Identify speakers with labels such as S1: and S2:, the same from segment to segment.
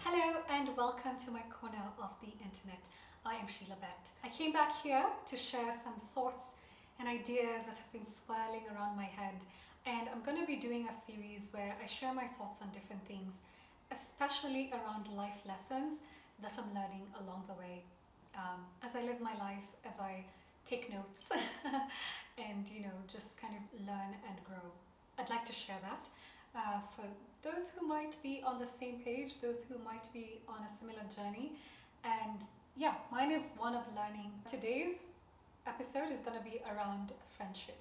S1: Hello and welcome to my corner of the internet. I am Sheila. I came back here to share some thoughts and ideas that have been swirling around my head, and I'm going to be doing a series where I share my thoughts on different things, especially around life lessons that I'm learning along the way as I live my life, as I take notes and just kind of learn and grow. I'd like to share that for those who might be on the same page, those who might be on a similar journey. And yeah, mine is one of learning. Today's episode is going to be around friendship.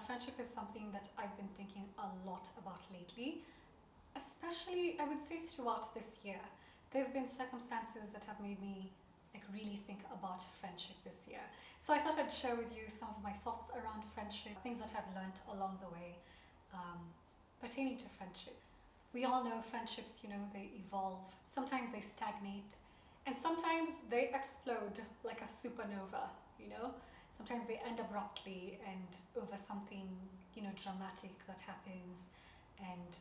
S1: Friendship is something that I've been thinking a lot about lately, especially I would say throughout this year. There have been circumstances that have made me really think about friendship this year. So I thought I'd share with you some of my thoughts around friendship, things that I've learned along the way pertaining to friendship. We all know friendships, they evolve. Sometimes they stagnate, and sometimes they explode like a supernova, Sometimes they end abruptly and over something, dramatic that happens, and,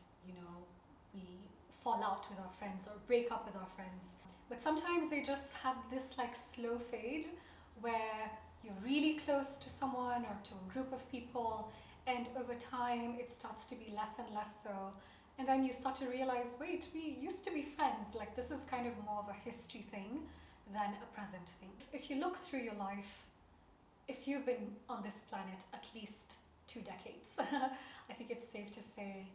S1: we fall out with our friends or break up with our friends. But sometimes they just have this slow fade where you're really close to someone or to a group of people, and over time it starts to be less and less so. And then you start to realize, wait, we used to be friends. This is kind of more of a history thing than a present thing. If you look through your life, if you've been on this planet at least 2 decades, I think it's safe to say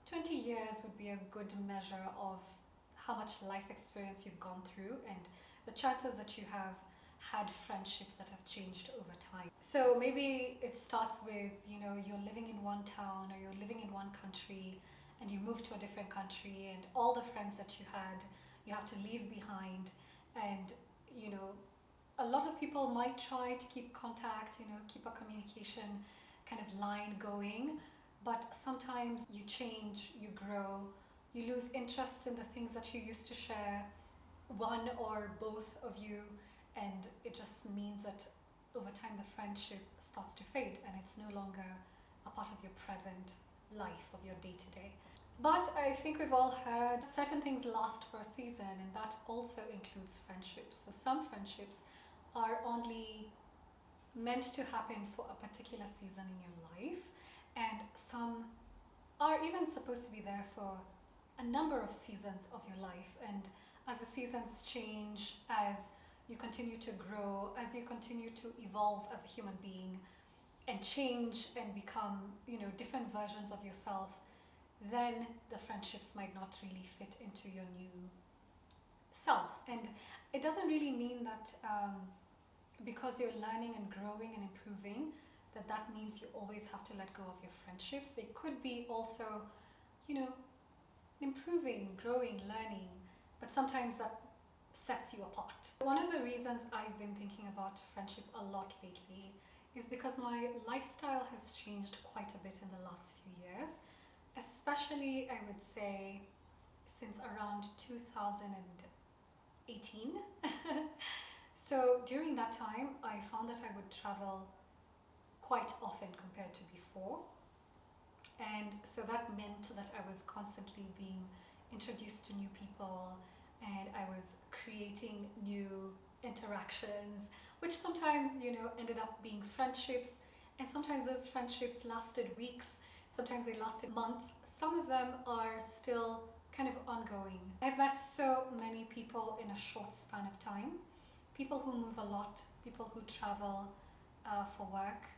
S1: 20 years would be a good measure of how much life experience you've gone through and the chances that you have had friendships that have changed over time. So maybe it starts with, you're living in one town or you're living in one country, and you move to a different country, and all the friends that you had, you have to leave behind. And, a lot of people might try to keep contact, keep a communication kind of line going, but sometimes you change, you grow, you lose interest in the things that you used to share, one or both of you, and it just means that over time the friendship starts to fade and it's no longer a part of your present life, of your day-to-day. But I think we've all heard certain things last for a season, and that also includes friendships. So some friendships are only meant to happen for a particular season in your life, and some are even supposed to be there for a number of seasons of your life. And as the seasons change, as you continue to grow, as you continue to evolve as a human being and change and become, different versions of yourself, then the friendships might not really fit into your new self. And it doesn't really mean that because you're learning and growing and improving, that means you always have to let go of your friendships. They could be also, improving, growing, learning, but sometimes that sets you apart. One of the reasons I've been thinking about friendship a lot lately is because my lifestyle has changed quite a bit in the last few years, especially I would say since around 2018. So during that time I found that I would travel quite often compared to before, and so that meant that I was constantly being introduced to new people, and I was creating new interactions, which sometimes ended up being friendships, and sometimes those friendships lasted weeks, sometimes they lasted months, some of them are still kind of ongoing. I've met so many people in a short span of time, people who move a lot, people who travel for work,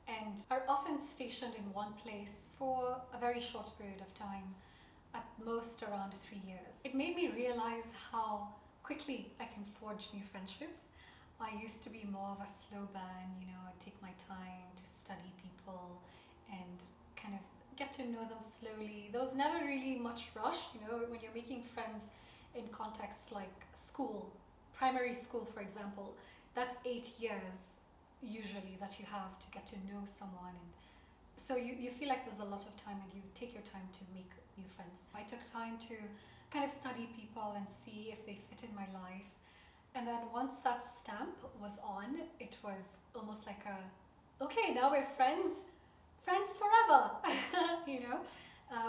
S1: and are often stationed in one place for a very short period of time, at most around 3 years. It made me realize how quickly I can forge new friendships. I used to be more of a slow burn, I'd take my time to study people and kind of get to know them slowly. There was never really much rush, when you're making friends in contexts like school, primary school for example, that's 8 years usually that you have to get to know someone, and so you feel like there's a lot of time and you take your time to make new friends. I took time to kind of study people and see if they fit in my life, and then once that stamp was on, it was almost like okay, now we're friends forever.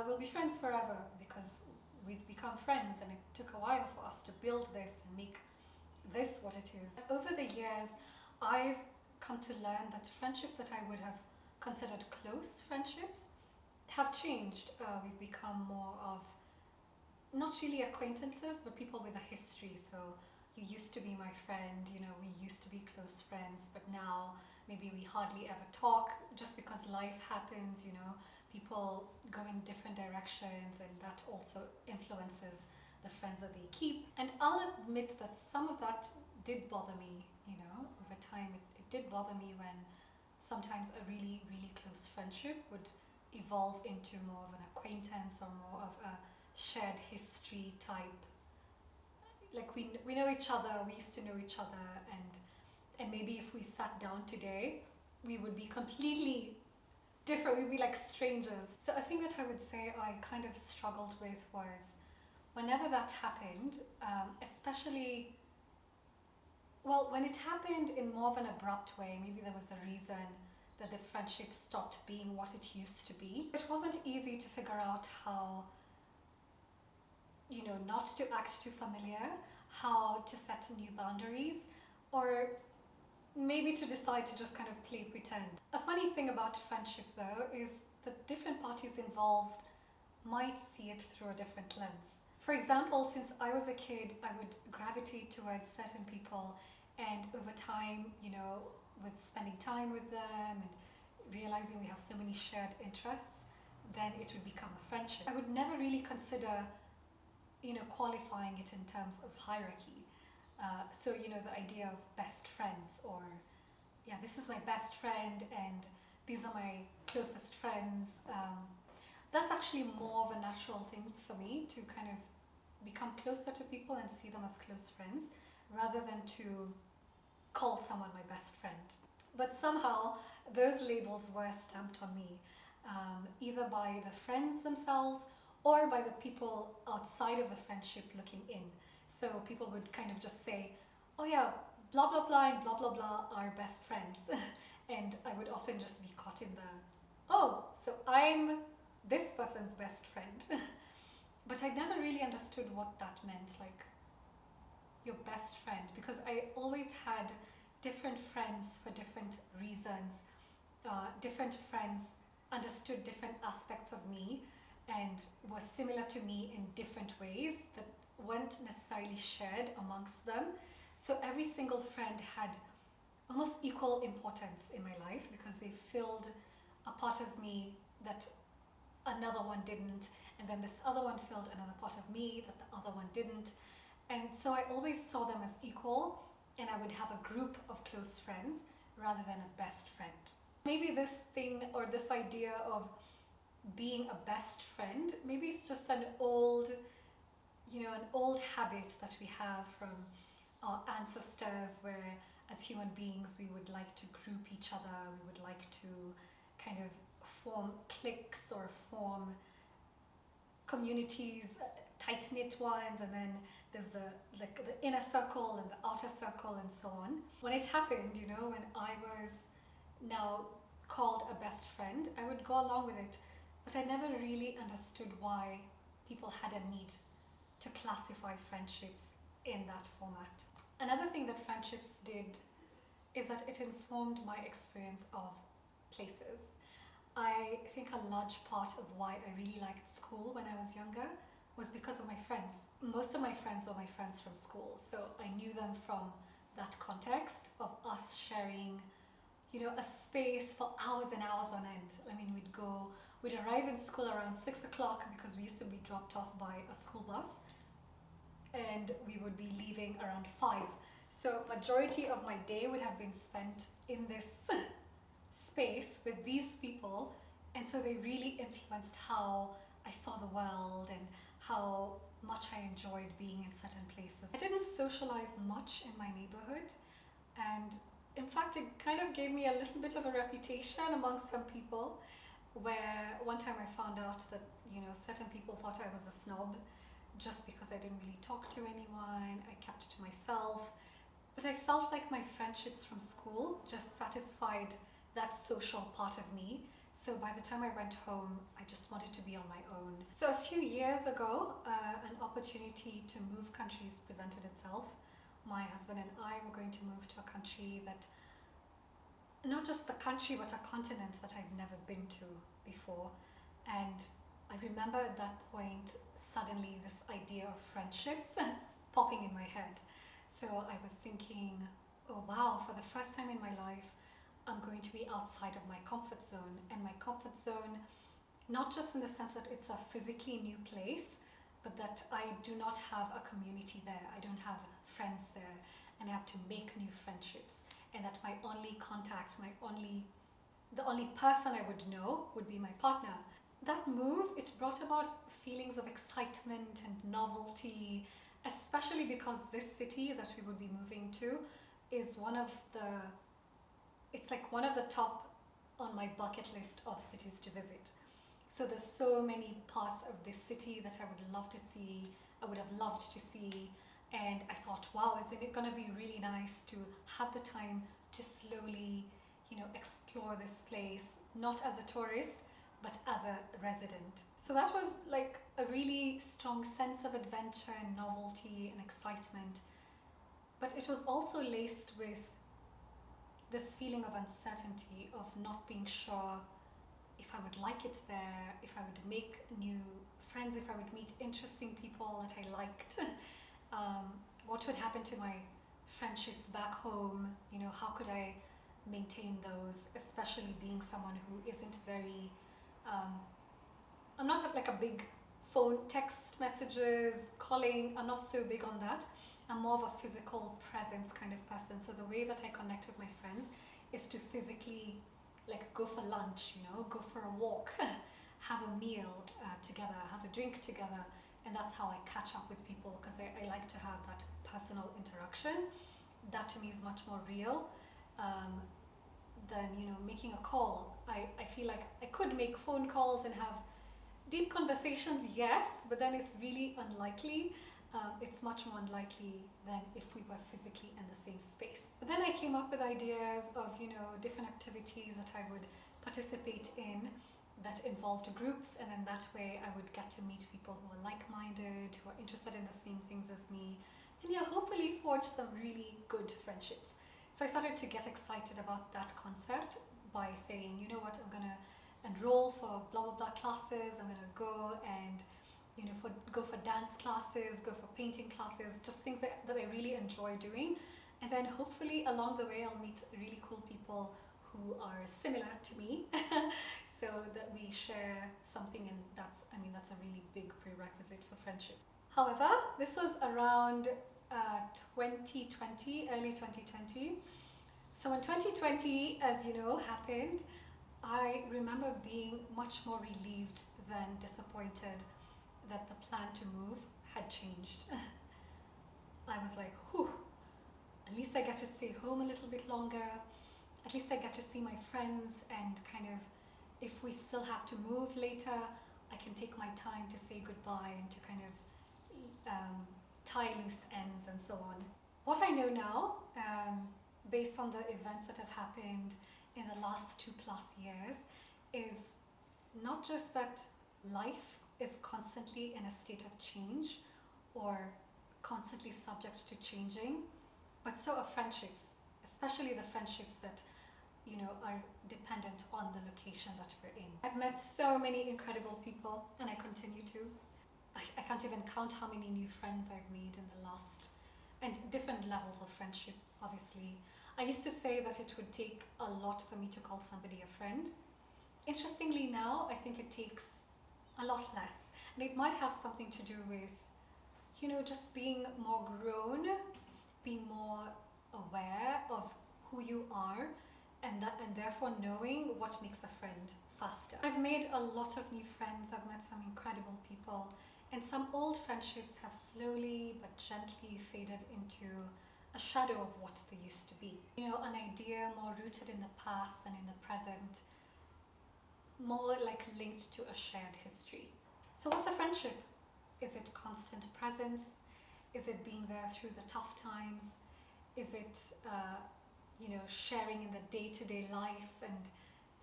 S1: We'll be friends forever because we've become friends, and it took a while for us to build this and make this what it is. Over the years, I've come to learn that friendships that I would have considered close friendships have changed. We've become more of not really acquaintances, but people with a history. So you used to be my friend, you know, we used to be close friends, but now maybe we hardly ever talk just because life happens, you know, people go in different directions, and that also influences the friends that they keep. And I'll admit that some of that did bother me, you know, over time it did bother me when sometimes a really, really close friendship would evolve into more of an acquaintance or more of a shared history type. Like we know each other, we used to know each other, and maybe if we sat down today, we would be completely different, we'd be like strangers. So a thing that I would say I kind of struggled with was whenever that happened, especially, well, when it happened in more of an abrupt way, maybe there was a reason that the friendship stopped being what it used to be. It wasn't easy to figure out how, you know, not to act too familiar, how to set new boundaries, or maybe to decide to just kind of play pretend. A funny thing about friendship though is that different parties involved might see it through a different lens. For example, since I was a kid, I would gravitate towards certain people, and over time, you know, with spending time with them and realizing we have so many shared interests, then it would become a friendship. I would never really consider, you know, qualifying it in terms of hierarchy. So, you know, the idea of best friends, or, yeah, this is my best friend and these are my closest friends. That's actually more of a natural thing for me, to kind of become closer to people and see them as close friends, rather than to call someone my best friend. But somehow those labels were stamped on me, either by the friends themselves or by the people outside of the friendship looking in. So people would kind of just say, oh yeah, blah blah blah and blah blah blah are best friends. And I would often just be caught in the, oh, so I'm this person's best friend. But I never really understood what that meant, like your best friend, because I always had different friends for different reasons. Different friends understood different aspects of me and were similar to me in different ways that weren't necessarily shared amongst them. So every single friend had almost equal importance in my life, because they filled a part of me that another one didn't, and then this other one filled another part of me that the other one didn't. And so I always saw them as equal, and I would have a group of close friends rather than a best friend. Maybe this thing, or this idea of being a best friend, maybe it's just an old, you know, an old habit that we have from our ancestors, where as human beings we would like to group each other, we would like to kind of form cliques or form communities, tight-knit ones, and then there's the inner circle and the outer circle and so on. When it happened, you know, when I was now called a best friend, I would go along with it, but I never really understood why people had a need to classify friendships in that format. Another thing that friendships did is that it informed my experience of places. I think a large part of why I really liked school when I was younger was because of my friends. Most of my friends were my friends from school, so I knew them from that context of us sharing, you know, a space for hours and hours on end. I mean, we'd arrive in school around 6 o'clock because we used to be dropped off by a school bus, and we would be leaving around 5. So majority of my day would have been spent in this space with these people, and so they really influenced how I saw the world and how much I enjoyed being in certain places. I didn't socialize much in my neighborhood, and in fact it kind of gave me a little bit of a reputation amongst some people, where one time I found out that, you know, certain people thought I was a snob just because I didn't really talk to anyone, I kept it to myself. But I felt like my friendships from school just satisfied that social part of me. So by the time I went home, I just wanted to be on my own. So a few years ago, an opportunity to move countries presented itself. My husband and I were going to move to a country that, not just the country, but a continent that I'd never been to before. And I remember at that point, suddenly this idea of friendships popping in my head. So I was thinking, oh wow, for the first time in my life, I'm going to be outside of my comfort zone. And my comfort zone, not just in the sense that it's a physically new place, but that I do not have a community there. I don't have friends there, and I have to make new friendships. And that my only contact, the only person I would know would be my partner. That move, it brought about feelings of excitement and novelty, especially because this city that we would be moving to is it's like one of the top on my bucket list of cities to visit. So there's so many parts of this city that I would love to see, I would have loved to see, and I thought, wow, isn't it going to be really nice to have the time to slowly, explore this place, not as a tourist, but as a resident. So that was like a really strong sense of adventure and novelty and excitement. But it was also laced with this feeling of uncertainty, of not being sure if I would like it there, if I would make new friends, if I would meet interesting people that I liked, what would happen to my friendships back home, how could I maintain those, especially being someone who isn't very, I'm not like a big phone, text messages, calling, I'm not so big on that. I'm more of a physical presence kind of person. So the way that I connect with my friends is to physically go for lunch, go for a walk, have a meal together, have a drink together. And that's how I catch up with people, because I like to have that personal interaction. That to me is much more real than, making a call. I feel like I could make phone calls and have deep conversations, yes, but then it's really unlikely. It's much more unlikely than if we were physically in the same space. But then I came up with ideas of, different activities that I would participate in that involved groups, and then that way I would get to meet people who are like-minded, who are interested in the same things as me, and hopefully forge some really good friendships. So I started to get excited about that concept by saying, you know what, I'm gonna enroll for blah blah blah classes, I'm gonna go and go for dance classes, go for painting classes, just things that I really enjoy doing. And then hopefully along the way I'll meet really cool people who are similar to me so that we share something, and that's a really big prerequisite for friendship. However, this was around 2020, early 2020. So when 2020, as you know, happened, I remember being much more relieved than disappointed that the plan to move had changed. I was like, whew, at least I get to stay home a little bit longer. At least I get to see my friends, and kind of, if we still have to move later, I can take my time to say goodbye and to kind of tie loose ends and so on. What I know now, based on the events that have happened in the last 2+ years, is not just that life is constantly in a state of change or constantly subject to changing, but so are friendships, especially the friendships that are dependent on the location that we're in. I've met so many incredible people, and I continue to. I can't even count how many new friends I've made in the last, and different levels of friendship, obviously. I used to say that it would take a lot for me to call somebody a friend. Interestingly now, I think it takes a lot less, and it might have something to do with just being more grown, being more aware of who you are, and therefore knowing what makes a friend faster. I've made a lot of new friends, I've met some incredible people, and some old friendships have slowly but gently faded into a shadow of what they used to be. An idea more rooted in the past than in the present, more like linked to a shared history. So what's a friendship? Is it constant presence? Is it being there through the tough times? Is it sharing in the day-to-day life and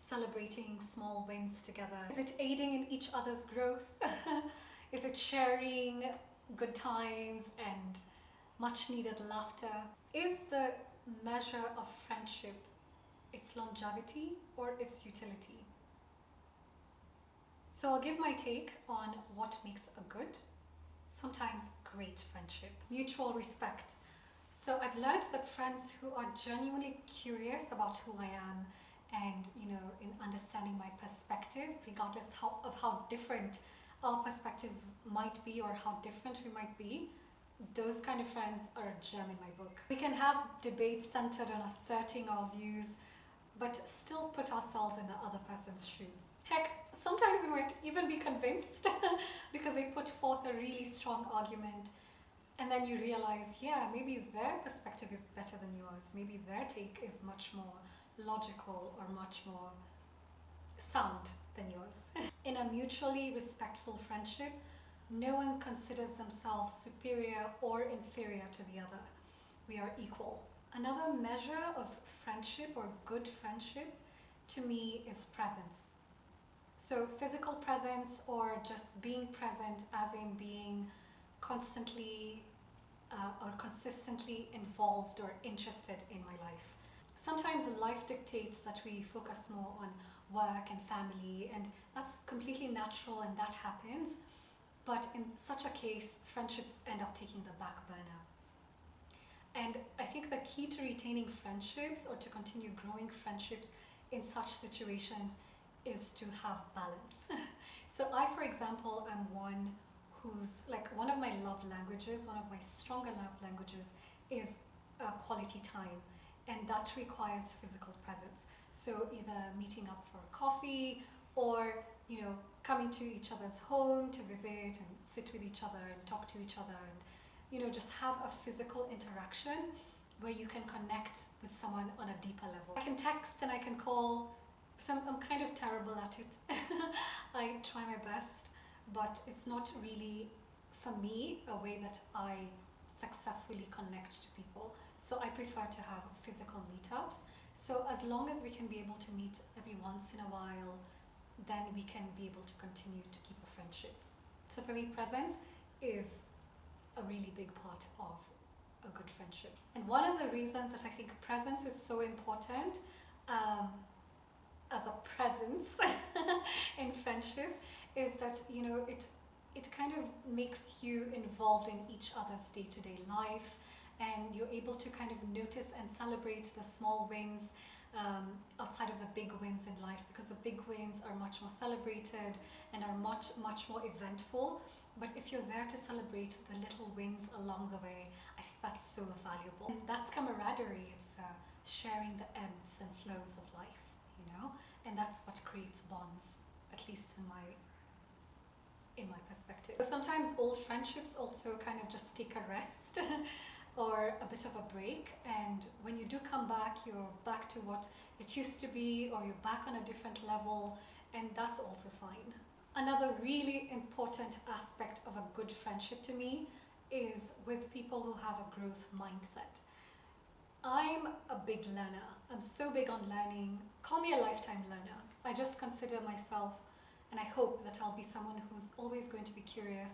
S1: celebrating small wins together? Is it aiding in each other's growth? Is it sharing good times and much needed laughter? Is the measure of friendship its longevity or its utility? So I'll give my take on what makes a good, sometimes great friendship. Mutual respect. So I've learned that friends who are genuinely curious about who I am and, in understanding my perspective, regardless of how different our perspectives might be or how different we might be, those kind of friends are a gem in my book. We can have debates centered on asserting our views, but still put ourselves in the other person's shoes. Heck, sometimes we might even be convinced because they put forth a really strong argument, and then you realize, yeah, maybe their perspective is better than yours. Maybe their take is much more logical or much more sound than yours. In a mutually respectful friendship, no one considers themselves superior or inferior to the other. We are equal. Another measure of friendship or good friendship to me is presence. So physical presence or just being present as in being constantly or consistently involved or interested in my life. Sometimes life dictates that we focus more on work and family, and that's completely natural and that happens. But in such a case, friendships end up taking the back burner. And I think the key to retaining friendships or to continue growing friendships in such situations is to have balance. So I, for example, am one who's one of my love languages, one of my stronger love languages is quality time, and that requires physical presence. So either meeting up for a coffee or coming to each other's home to visit and sit with each other and talk to each other and just have a physical interaction where you can connect with someone on a deeper level. I can text and I can call, so I'm kind of terrible at it. I try my best, but it's not really, for me, a way that I successfully connect to people. So I prefer to have physical meetups. So as long as we can be able to meet every once in a while, then we can be able to continue to keep a friendship. So for me, presence is a really big part of a good friendship. And one of the reasons that I think presence is so important as a presence in friendship is that it kind of makes you involved in each other's day-to-day life, and you're able to kind of notice and celebrate the small wins outside of the big wins in life, because the big wins are much more celebrated and are much more eventful. But if you're there to celebrate the little wins along the way, I think that's so valuable. And that's camaraderie. It's sharing the ebbs and flows of life, and that's what creates bonds, at least in my perspective. So sometimes old friendships also kind of just take a rest or a bit of a break, and when you do come back, you're back to what it used to be, or you're back on a different level, and that's also fine. Another really important aspect of a good friendship to me is with people who have a growth mindset. I'm a big learner. I'm so big on learning. Call me a lifetime learner. I just consider myself, and I hope that I'll be someone who's always going to be curious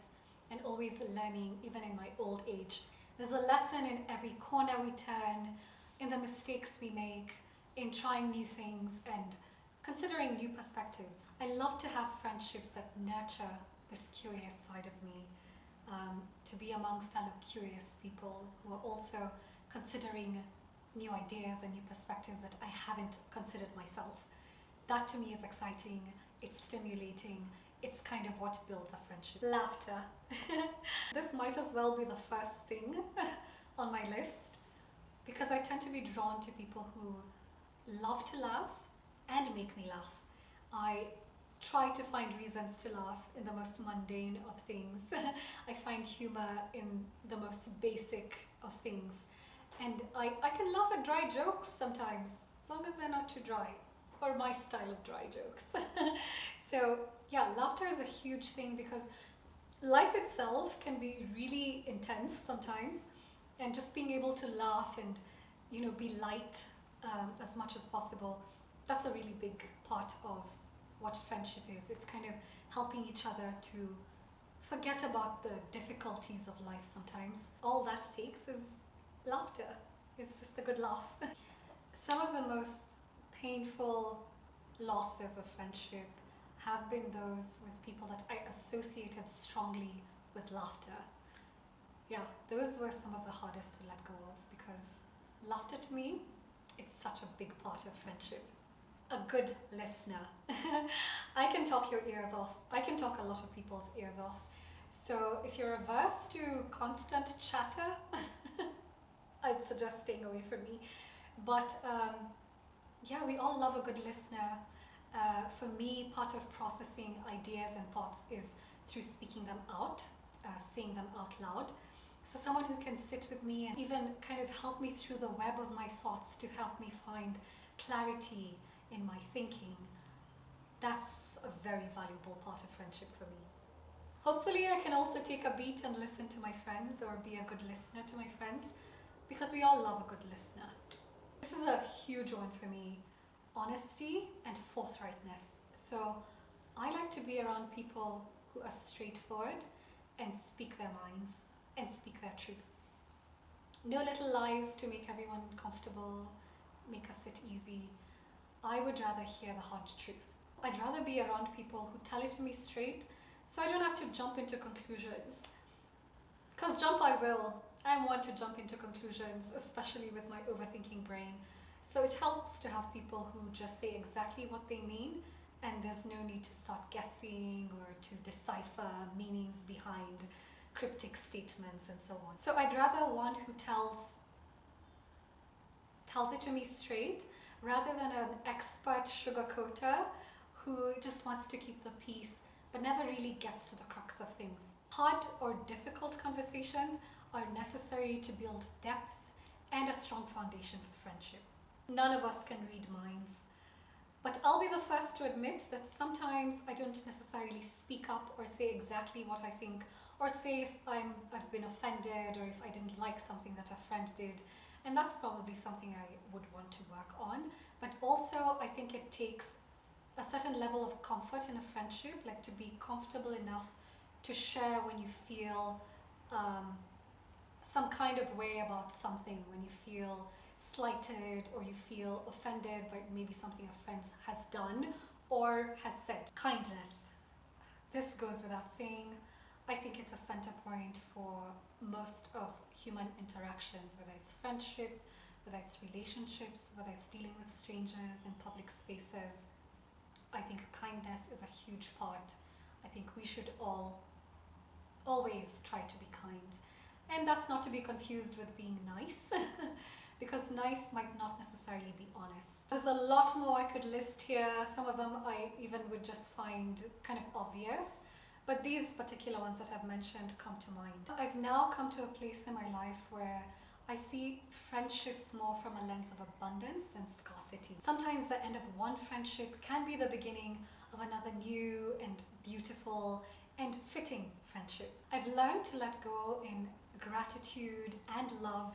S1: and always learning, even in my old age. There's a lesson in every corner we turn, in the mistakes we make, in trying new things and considering new perspectives. I love to have friendships that nurture this curious side of me, to be among fellow curious people who are also considering new ideas and new perspectives that I haven't considered myself. That to me is exciting, it's stimulating, it's kind of what builds a friendship. Laughter. This might as well be the first thing on my list, because I tend to be drawn to people who love to laugh and make me laugh. I try to find reasons to laugh in the most mundane of things. I find humor in the most basic of things. And I can laugh at dry jokes sometimes, as long as they're not too dry, or my style of dry jokes. So yeah, laughter is a huge thing, because life itself can be really intense sometimes, and just being able to laugh and be light as much as possible, that's a really big part of what friendship is. It's kind of helping each other to forget about the difficulties of life sometimes. All that takes is laughter. It's just a good laugh. Some of the most painful losses of friendship have been those with people that I associated strongly with laughter. Yeah, those were some of the hardest to let go of, because laughter to me, it's such a big part of friendship. A good listener. I can talk your ears off. I can talk a lot of people's ears off. So if you're averse to constant chatter, I'd suggest staying away from me. But yeah, we all love a good listener. For me, part of processing ideas and thoughts is through speaking them out, saying them out loud. So someone who can sit with me and even kind of help me through the web of my thoughts to help me find clarity in my thinking, that's a very valuable part of friendship for me. Hopefully I can also take a beat and listen to my friends, or be a good listener to my friends, because we all love a good listener. This is a huge one for me, honesty and forthrightness. So I like to be around people who are straightforward and speak their minds and speak their truth. No little lies to make everyone comfortable, make us sit easy. I would rather hear the hard truth. I'd rather be around people who tell it to me straight, so I don't have to jump into conclusions. Because jump I will. I want to jump into conclusions, especially with my overthinking brain. So it helps to have people who just say exactly what they mean, and there's no need to start guessing or to decipher meanings behind cryptic statements and so on. So I'd rather one who tells it to me straight, rather than an expert sugarcoater who just wants to keep the peace but never really gets to the crux of things. Hard or difficult conversations are necessary to build depth and a strong foundation for friendship. None of us can read minds, but I'll be the first to admit that sometimes I don't necessarily speak up or say exactly what I think, or say if I've been offended or if I didn't like something that a friend did. And that's probably something I would want to work on. But also I think it takes a certain level of comfort in a friendship, like to be comfortable enough to share when you feel some kind of way about something, when you feel slighted or you feel offended by maybe something a friend has done or has said. Kindness. This goes without saying. I think it's a center point for most of human interactions, whether it's friendship, whether it's relationships, whether it's dealing with strangers in public spaces. I think kindness is a huge part. I think we should all always try to be kind. And that's not to be confused with being nice, because nice might not necessarily be honest. There's a lot more I could list here. Some of them I even would just find kind of obvious, but these particular ones that I've mentioned come to mind. I've now come to a place in my life where I see friendships more from a lens of abundance than scarcity. Sometimes the end of one friendship can be the beginning of another new and beautiful and fitting friendship. I've learned to let go in gratitude and love,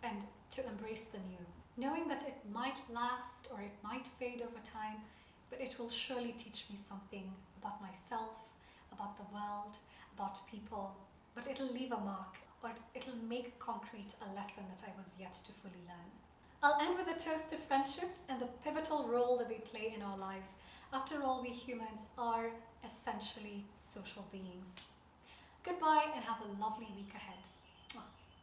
S1: and to embrace the new, knowing that it might last or it might fade over time, but it will surely teach me something about myself, about the world, about people. But it'll leave a mark, or it'll make concrete a lesson that I was yet to fully learn. I'll end with a toast to friendships and the pivotal role that they play in our lives. After all, we humans are essentially social beings. Goodbye and have a lovely week ahead.